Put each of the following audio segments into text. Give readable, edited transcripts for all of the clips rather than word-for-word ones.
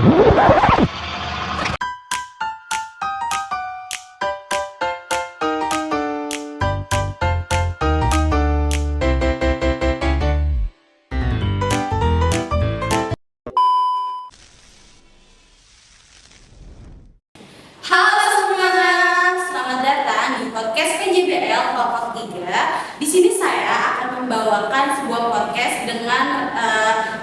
Halo semuanya, selamat datang di podcast PJBL Kelompok 3. Di sini saya akan membawakan sebuah podcast dengan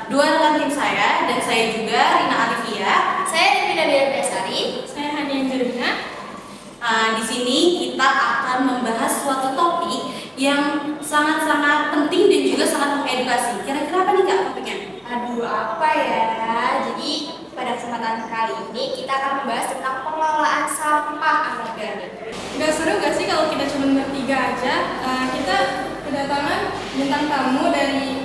dua rekan tim saya dan saya juga Rina Alivia. Saya Devina Besari. Saya Hania Jeruna. Di sini kita akan membahas suatu topik yang sangat-sangat penting dan juga sangat mengedukasi. Kira-kira apa nih Kak topiknya? Aduh, apa ya? Jadi pada kesempatan kali ini kita akan membahas tentang pengelolaan sampah anorganik. Gak seru gak sih kalau kita cuma bertiga aja? Kita kedatangan bintang tamu dari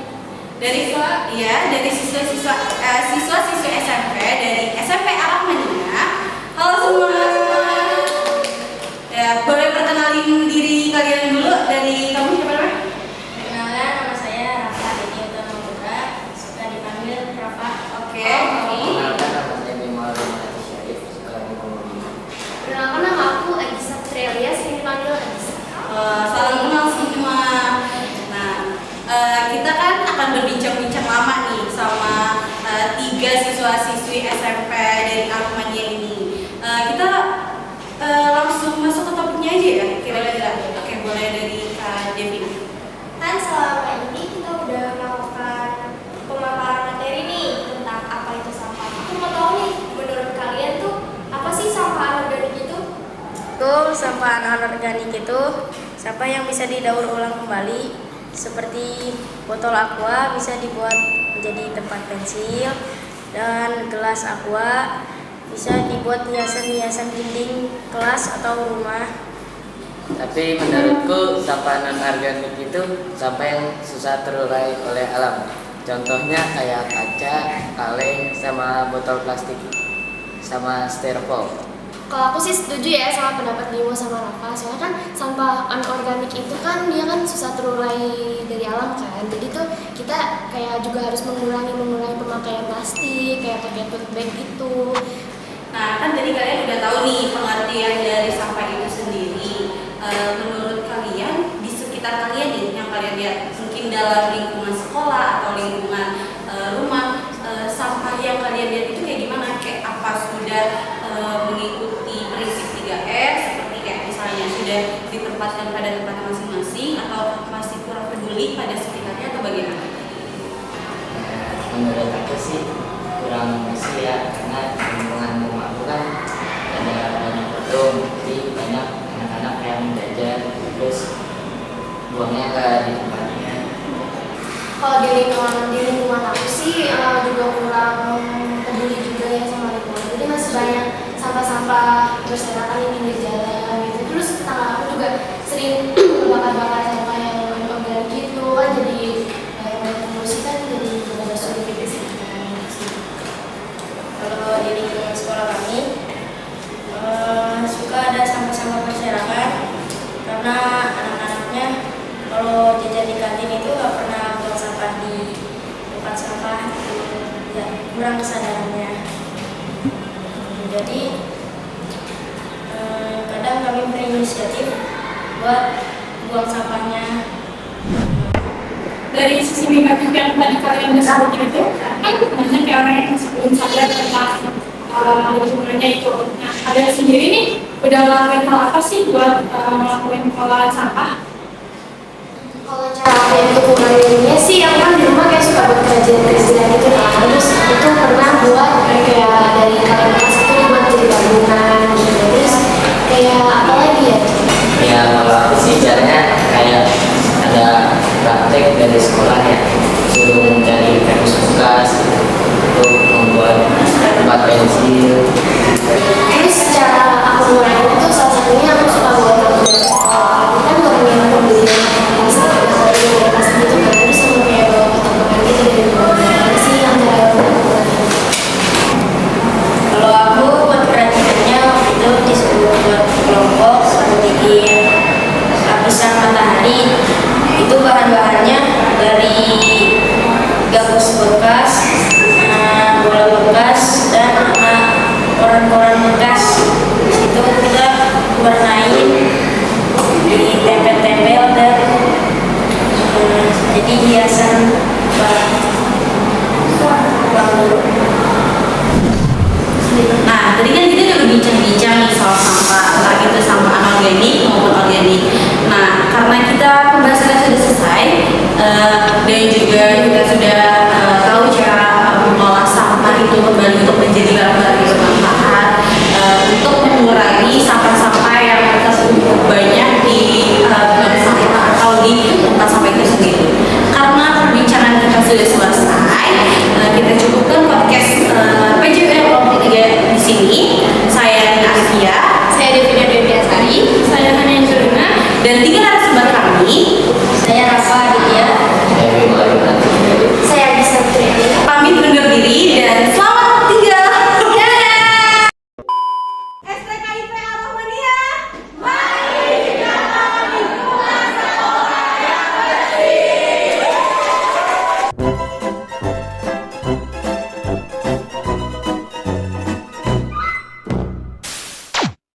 siswa-siswi SMP dari SMP Ar-Rahmania. Halo semua. Ya, boleh perkenalin diri kalian dulu. Dari kamu siapa namanya? Perkenalkan, nama saya Rafa Deni Utama Putra, suka dipanggil Rafa. Oke. Perkenalkan, nama saya Bima Rumati Syarif, sekolah di Komodina. Perkenalkan, nama aku Agisa Trelia, sering dipanggil Agisa. Salam kenal semua. Nah, kita kan akan berbincang-bincang lama nih sama tiga siswa-siswi SMP dari Ar-Rahmania ini. Kita langsung masuk ke topiknya aja ya, kira-kira. Oke, boleh dari Kak Devi. Kan selama ini kita udah melakukan pemaparan materi nih tentang apa itu sampah. Aku mau tahu nih, menurut kalian tuh apa sih sampah anorganik itu? Sampah anorganik itu sampah yang bisa didaur ulang kembali, seperti botol aqua bisa dibuat menjadi tempat pensil, dan gelas aqua bisa dibuat hiasan-hiasan dinding kelas atau rumah. Tapi menurutku sampah non-organik itu sampah yang susah terurai oleh alam. Contohnya kayak kaca, kaleng, sama botol plastik, sama styrofoam. Kalau aku sih setuju ya sama pendapat Bimo sama Rafa. Soalnya kan sampah anorganik itu kan dia kan susah terurai dari alam kan. Jadi tuh kita kayak juga harus mengurangi pemakaian plastik, kayak pakai tote bag gitu. Nah, kan tadi kalian udah tahu nih pengertian dari sampah itu sendiri. Menurut kalian, di sekitar kalian nih yang kalian lihat, mungkin dalam lingkungan sekolah atau lingkungan rumah, sampah yang kalian lihat itu kayak gimana? Kayak apa sudah mengikuti prinsip 3R, seperti kayak misalnya sudah ditempatkan pada tempatnya masing-masing, atau masih kurang peduli pada sekitarnya, atau bagaimana? Menurut aku sih kurang sih ya, karena lingkungan rumah aku kan ada banyak gedung, jadi banyak anak-anak yang belajar terus buangnya ke di tempatnya. Kalau di lingkungan aku sih juga kurang peduli juga ya sama lingkungan. Jadi masih banyak sampah-sampah berserakan di pinggir jalan gitu. Terus tetangga aku juga sering bakar-bakar sampah yang organik gitu kan, jadi banyak polusi kan, jadi juga sulit gitu sih. Kalau di lingkungan sekolah kami suka ada sampah-sampah berserakan, karena anak-anaknya kalau jajan di kantin itu nggak pernah buang sampah di tempat sampah, ya kurang kesadarannya. Jadi kadang kami berinisiatif buat buang sampahnya. Dari sisi negatif yang tadi kalian udah sebutin itu, kan banyak kayak orang yang masih belum sadar tentang lingkungannya itu. Nah, kalian sendiri nih udah ngelakuin hal apa sih buat ngelakuin pengelolaan sampah? Kalau cara aku untuk menguranginya sih, aku kan di rumah kayak suka buat kerajinan gitu kan. Terus itu pernah buat kayak dari kain bekas itu dibuat jadi gabungan gitu. Terus kayak apa lagi ya? Ya kalau aku sih caranya kayak ada praktek dari sekolah ya, suruh mencari kardus bekas untuk membuat tempat pensil. Terus cara aku mengurangi itu salah satunya aku suka buat kan ngurangin pembelian plastik gitu kan. Terus sama kayak bawa kotak-kotak gitu dari rumah. Sih yang cara aku mengurangi. Kalau aku buat kerajinan lapisan matahari, itu bahan-bahannya dari diwarnain, ditempel-tempel dan jadi hiasan